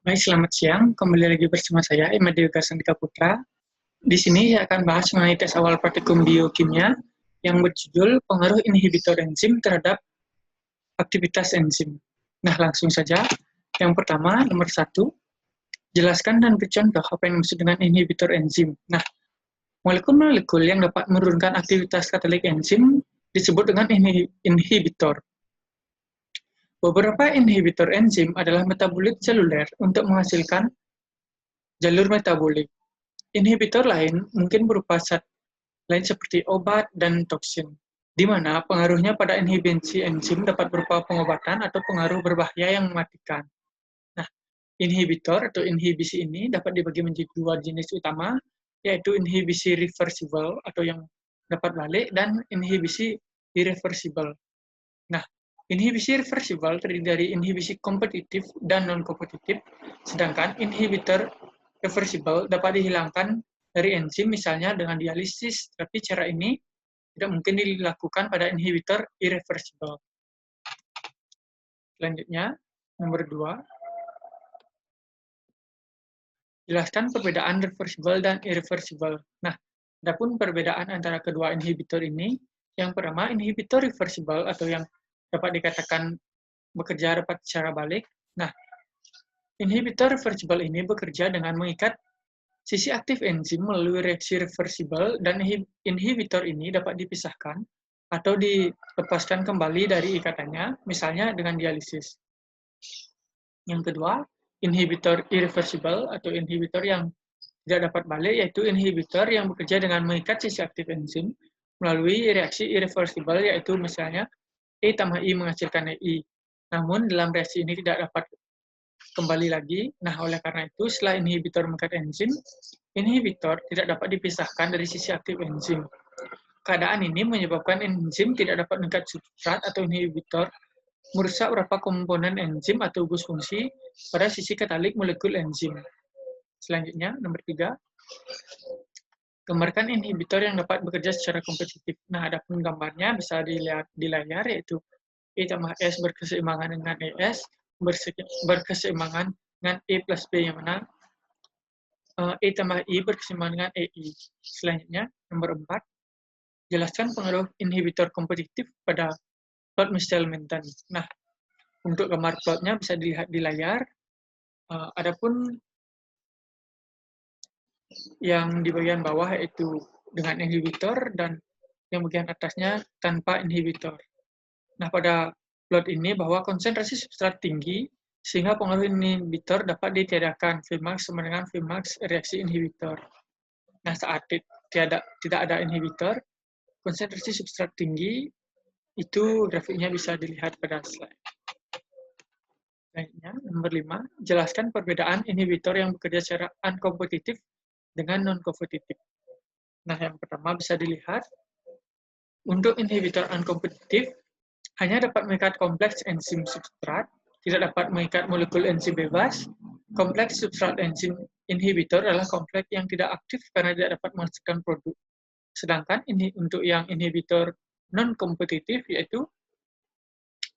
Baik, selamat siang. Kembali lagi bersama saya, Imade Yoga Sandika Putra. Di sini saya akan bahas mengenai tes awal praktikum biokimia yang berjudul pengaruh inhibitor enzim terhadap aktivitas enzim. Nah, langsung saja. Yang pertama, nomor 1, jelaskan dan beri contoh apa yang dimaksud dengan inhibitor enzim. Nah, molekul-molekul yang dapat menurunkan aktivitas katalik enzim disebut dengan inhibitor. Beberapa inhibitor enzim adalah metabolit seluler untuk menghasilkan jalur metabolik. Inhibitor lain mungkin berupa zat lain seperti obat dan toksin, di mana pengaruhnya pada inhibisi enzim dapat berupa pengobatan atau pengaruh berbahaya yang mematikan. Nah, inhibitor atau inhibisi ini dapat dibagi menjadi dua jenis utama, yaitu inhibisi reversible atau yang dapat balik dan inhibisi irreversible. Nah, inhibisi reversible terdiri dari inhibisi kompetitif dan non-kompetitif, sedangkan inhibitor reversible dapat dihilangkan dari enzim misalnya dengan dialisis, tapi cara ini tidak mungkin dilakukan pada inhibitor irreversible. Selanjutnya, nomor 2, jelaskan perbedaan reversible dan irreversible. Nah, adapun perbedaan antara kedua inhibitor ini, yang pertama inhibitor reversible atau yang dapat dikatakan bekerja dapat secara balik. Nah, inhibitor reversible ini bekerja dengan mengikat sisi aktif enzim melalui reaksi reversible, dan inhibitor ini dapat dipisahkan atau dilepaskan kembali dari ikatannya, misalnya dengan dialisis. Yang kedua, inhibitor irreversible atau inhibitor yang tidak dapat balik, yaitu inhibitor yang bekerja dengan mengikat sisi aktif enzim melalui reaksi irreversible, yaitu misalnya E tambah I menghasilkan EI. Namun dalam reaksi ini tidak dapat kembali lagi. Nah, oleh karena itu, setelah inhibitor mengikat enzim, inhibitor tidak dapat dipisahkan dari sisi aktif enzim. Keadaan ini menyebabkan enzim tidak dapat mengikat substrat atau inhibitor, merusak beberapa komponen enzim atau gugus fungsi pada sisi katalik molekul enzim. Selanjutnya, nomor 3, gambarkan inhibitor yang dapat bekerja secara kompetitif. Nah, adapun gambarnya bisa dilihat di layar, yaitu E tambah S berkeseimbangan dengan ES, berkeseimbangan dengan E plus B, yang mana E tambah I berkeseimbangan dengan EI. Selanjutnya, nomor 4, jelaskan pengaruh inhibitor kompetitif pada plot misalignment. Nah, untuk gambar plotnya bisa dilihat di layar. Adapun yang di bagian bawah yaitu dengan inhibitor dan yang bagian atasnya tanpa inhibitor. Nah, pada plot ini bahwa konsentrasi substrat tinggi sehingga pengaruh inhibitor dapat ditiadakan. Vmax sama dengan Vmax reaksi inhibitor. Nah, saat tidak ada inhibitor, konsentrasi substrat tinggi, itu grafiknya bisa dilihat pada slide. Selanjutnya, nomor 5, jelaskan perbedaan inhibitor yang bekerja secara unkompetitif dengan non-kompetitif. Nah, yang pertama bisa dilihat, untuk inhibitor unkompetitif, hanya dapat mengikat kompleks enzim substrat, tidak dapat mengikat molekul enzim bebas. Kompleks substrat enzim inhibitor adalah kompleks yang tidak aktif karena tidak dapat menghasilkan produk. Sedangkan ini untuk yang inhibitor non-kompetitif, yaitu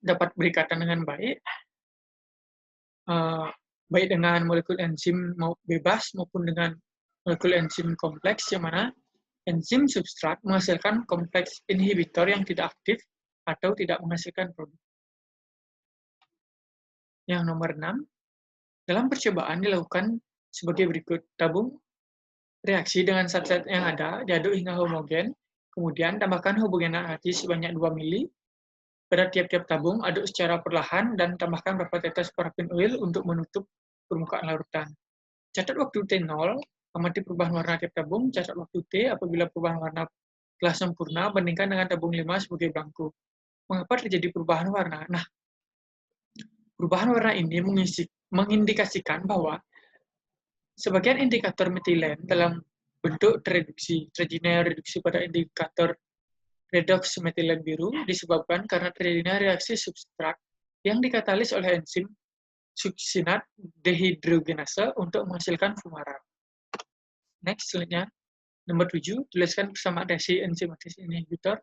dapat berikatan dengan baik, baik dengan molekul enzim bebas maupun dengan molekul enzim kompleks, yang mana enzim substrat menghasilkan kompleks inhibitor yang tidak aktif atau tidak menghasilkan produk. Yang nomor 6, dalam percobaan dilakukan sebagai berikut. Tabung reaksi dengan zat-zat yang ada, diaduk hingga homogen, kemudian tambahkan halogenan hati sebanyak 2 mili. Pada tiap-tiap tabung, aduk secara perlahan dan tambahkan beberapa tetes parafin oil untuk menutup permukaan larutan. Catat waktu T0, amati perubahan warna tiap tabung, catat waktu T apabila perubahan warna telah sempurna, bandingkan dengan tabung 5 sebagai blanko. Mengapa terjadi perubahan warna? Nah, perubahan warna ini mengindikasikan bahwa sebagian indikator metilen dalam bentuk tereduksi, terjadinya reduksi pada indikator redoks metilen biru disebabkan karena terjadinya reaksi substrat yang dikatalis oleh enzim suksinat dehidrogenase untuk menghasilkan fumarat. Next, selanjutnya, nomor 7, tuliskan persamaan reaksi enzimatis inhibitor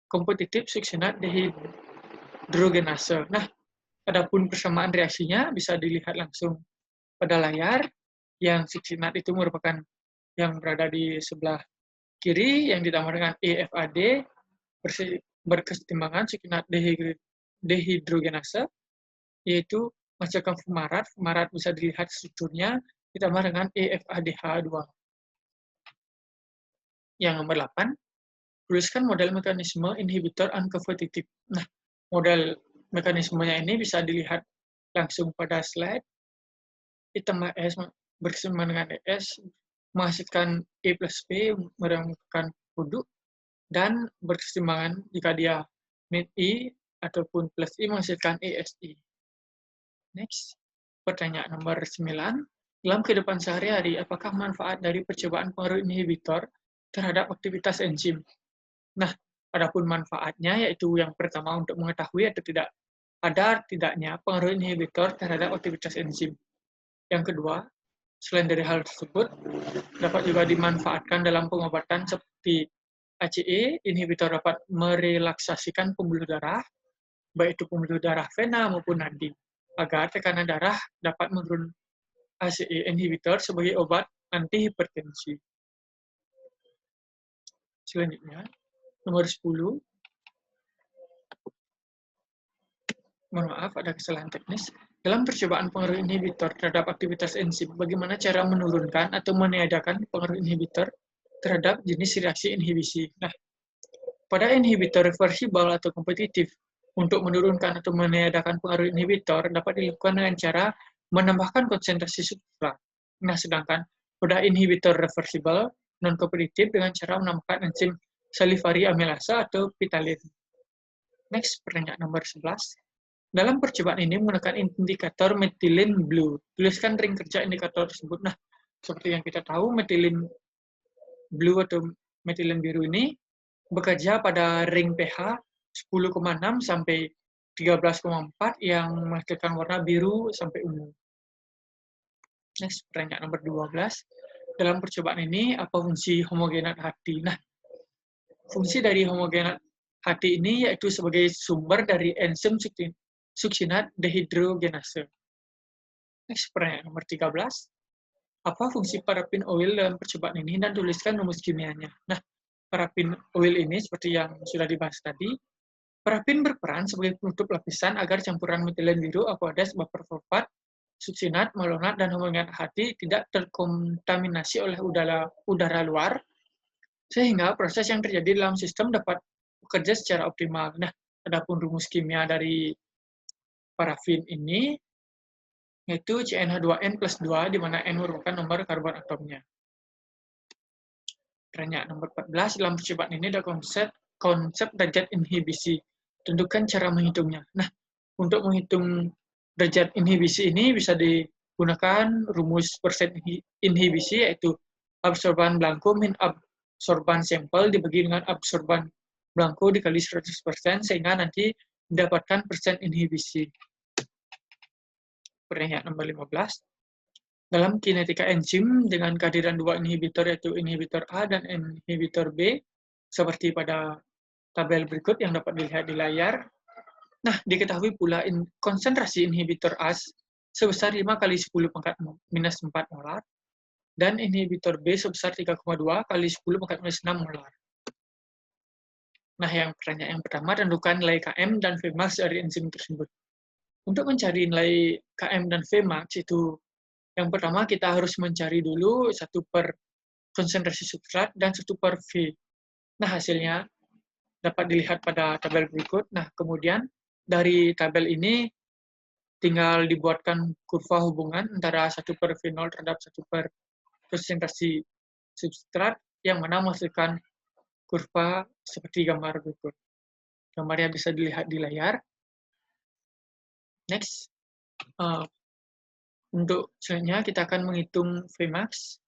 kompetitif suksinat dehidrogenase. Nah, adapun persamaan reaksinya bisa dilihat langsung pada layar, yang suksinat itu merupakan yang berada di sebelah kiri, yang ditambah dengan EFAD, berkesetimbangan suksinat dehidrogenase, yaitu menghasilkan fumarat. Fumarat bisa dilihat strukturnya, ditambah dengan EFADH2. Yang nomor 8, tuliskan model mekanisme inhibitor uncompetitive. Nah, model mekanismenya ini bisa dilihat langsung pada slide. Ditambah S berkesamaan dengan ES, menghasilkan E plus P, merupakan produk, dan berkeseimbangan jika dia mit I ataupun plus I menghasilkan ESI. Next, pertanyaan nomor 9. Dalam kehidupan sehari-hari, apakah manfaat dari percobaan pengaruh inhibitor terhadap aktivitas enzim? Nah, adapun manfaatnya yaitu yang pertama untuk mengetahui atau tidak ada tidaknya pengaruh inhibitor terhadap aktivitas enzim. Yang kedua, selain dari hal tersebut, dapat juga dimanfaatkan dalam pengobatan seperti ACE, inhibitor dapat merelaksasikan pembuluh darah, baik itu pembuluh darah vena maupun nadi, agar tekanan darah dapat menurun. ACE inhibitor sebagai obat antihipertensi. Selanjutnya, nomor 10. Mohon maaf, ada kesalahan teknis. Dalam percobaan pengaruh inhibitor terhadap aktivitas enzim, bagaimana cara menurunkan atau meniadakan pengaruh inhibitor terhadap jenis reaksi inhibisi? Nah, pada inhibitor reversibel atau kompetitif, untuk menurunkan atau meniadakan pengaruh inhibitor dapat dilakukan dengan cara menambahkan konsentrasi substrat. Nah, sedangkan pada inhibitor reversibel non-kompetitif dengan cara menambahkan enzim salivary amilasa atau pitalin. Next, pertanyaan nomor 11. Dalam percobaan ini menggunakan indikator methylene blue. Tuliskan ring kerja indikator tersebut. Nah, seperti yang kita tahu, methylene blue atau methylene biru ini bekerja pada ring pH 10,6 sampai 13,4 yang menghasilkan warna biru sampai ungu. Next, pertanyaan nomor 12. Dalam percobaan ini, apa fungsi homogenat hati? Nah, fungsi dari homogenat hati ini yaitu sebagai sumber dari enzim suksinat dehidrogenase. Next, pertanyaan nomor 13. Apa fungsi parafin oil dalam percobaan ini dan tuliskan rumus kimianya. Nah, parafin oil ini seperti yang sudah dibahas tadi, parafin berperan sebagai penutup lapisan agar campuran metilen biru, aqueous, baper fosfat, suksinat, malonat, dan homogenat hati tidak terkontaminasi oleh udara luar, sehingga proses yang terjadi dalam sistem dapat bekerja secara optimal. Nah, adapun rumus kimia dari parafin ini yaitu CnH2n plus 2, di mana N merupakan nomor karbon atomnya. Pertanyaan nomor 14, dalam percobaan ini ada konsep derajat inhibisi. Tentukan cara menghitungnya. Nah, untuk menghitung derajat inhibisi ini bisa digunakan rumus persen inhibisi, yaitu absorban blanko min absorban sampel dibagi dengan absorban blanko dikali 100%, sehingga nanti mendapatkan persen inhibisi. Pertanyaan nomor 15. Dalam kinetika enzim dengan kehadiran dua inhibitor, yaitu inhibitor A dan inhibitor B, seperti pada tabel berikut yang dapat dilihat di layar. Nah, diketahui pula konsentrasi inhibitor A sebesar 5 kali 10 pangkat minus 4 molar, dan inhibitor B sebesar 3,2 kali 10 pangkat minus 6 molar. Nah, pertanyaan yang pertama, tentukan nilai Km dan Vmax dari enzim tersebut. Untuk mencari nilai Km dan Vmax itu, yang pertama kita harus mencari dulu 1 per konsentrasi substrat dan 1 per V. Nah, hasilnya dapat dilihat pada tabel berikut. Nah, kemudian dari tabel ini tinggal dibuatkan kurva hubungan antara 1 per V0 terhadap 1 per konsentrasi substrat, yang mana menghasilkan kurva seperti gambar berikut. Gambarnya bisa dilihat di layar. Next. Untuk selanjutnya kita akan menghitung Vmax.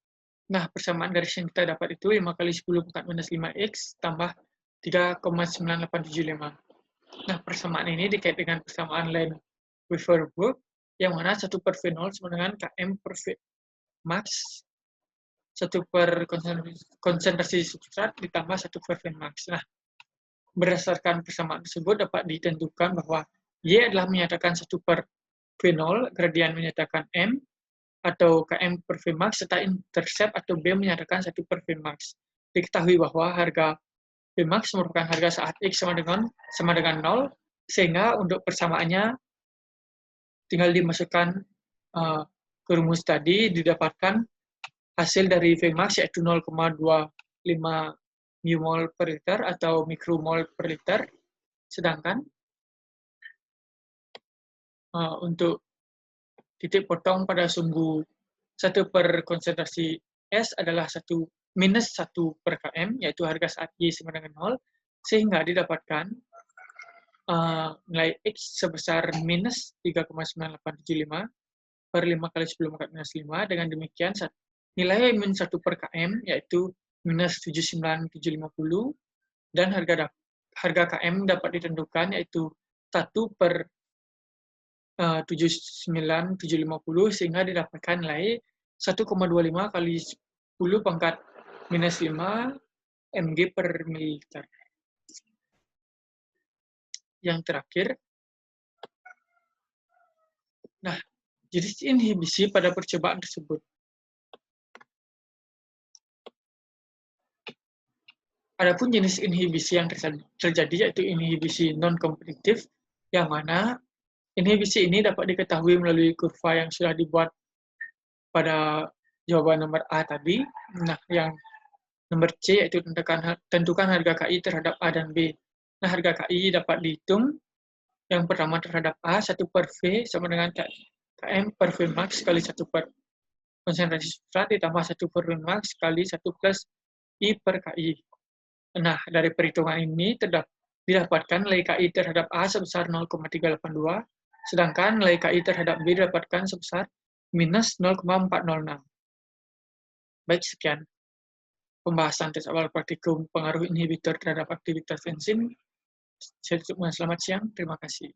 Nah, persamaan garis yang kita dapat itu 5 kali 10 pangkat minus 5x tambah 3,9875. Nah, persamaan ini dikait dengan persamaan Lane-Weaver-Burk, yang mana 1 per V0 sama dengan Km per Vmax, 1 per konsentrasi substrat ditambah 1 per Vmax. Nah, berdasarkan persamaan tersebut dapat ditentukan bahwa Y adalah menyatakan 1 per V0, gradian menyatakan M, atau Km per Vmax, serta intercept atau B menyatakan 1 per Vmax. Diketahui bahwa harga Vmax merupakan harga saat X sama dengan 0, sehingga untuk persamaannya tinggal dimasukkan ke rumus tadi, didapatkan hasil dari Vmax yaitu 0,25 μmol per liter atau mikromol per liter, sedangkan untuk titik potong pada sumbu 1 per konsentrasi S adalah minus 1 per km, yaitu harga saat Y sama dengan 0, sehingga didapatkan nilai X sebesar minus 3,9875 per 5 kali 10 pangkat minus 5. Dengan demikian, nilai minus 1 per km, yaitu minus 79750, dan harga km dapat ditentukan yaitu 1 per 79750, sehingga didapatkan nilai 1,25 kali 10 pangkat minus 5 mg per mililiter. Yang terakhir, nah, jenis inhibisi pada percobaan tersebut. Adapun jenis inhibisi yang terjadi yaitu inhibisi non-kompetitif, yang mana inhibisi ini dapat diketahui melalui kurva yang sudah dibuat pada jawaban nomor A tadi. Nah, yang nomor C yaitu tentukan harga KI terhadap A dan B. Nah, harga KI dapat dihitung yang pertama terhadap A, 1 per V sama dengan Km per Vmax kali 1 per konsentrasi substrat ditambah 1 per Vmax kali 1 plus I per KI. Nah, dari perhitungan ini didapatkan nilai KI terhadap A sebesar 0,382, sedangkan nilai KI terhadap B didapatkan sebesar minus 0,406. Baik, sekian pembahasan tes awal praktikum pengaruh inhibitor terhadap aktivitas enzim. Saya tutup dengan selamat siang. Terima kasih.